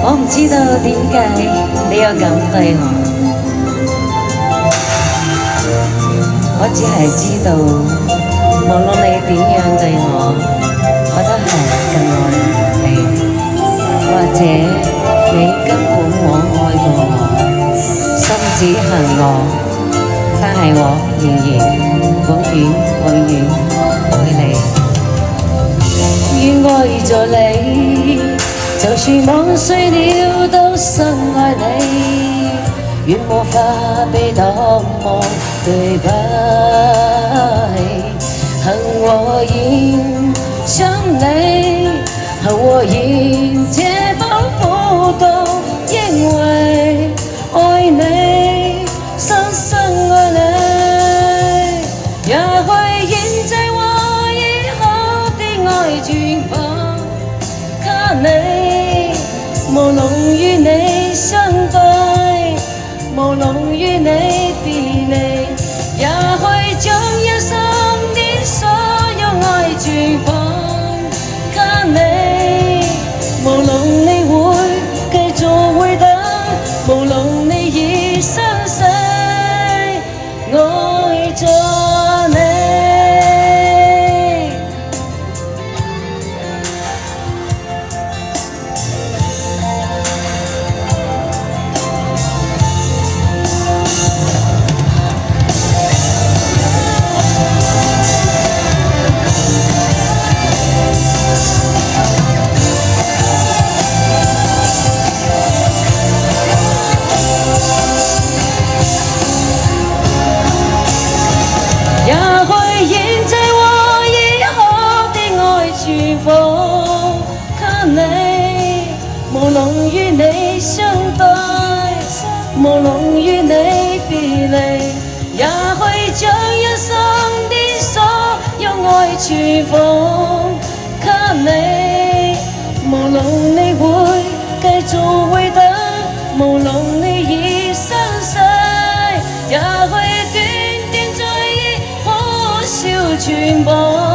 我唔知道點解你又咁對我，我只係知道，無論你點樣對我，我都係咁愛你。或者你根本冇愛過我，甚至恨我，但係我仍然永遠永遠愛你。願愛着你，就算夢碎了都深愛你，願無法被多麼對白，恨我仍想你，恨我仍這般苦痛，因為愛你，深深愛你，也許現在我以後的愛全放給你，無論與你相對，無論與你別離，也許將一生的所有愛全放給你，無論你會繼續回答，無論你已生死，愛着你。也許現在我以後的愛全放給你，無論與你相對，無論與你別離，也許將一生的所有愛全放給你，無論你會繼續回答，無論你已生死，也許全部。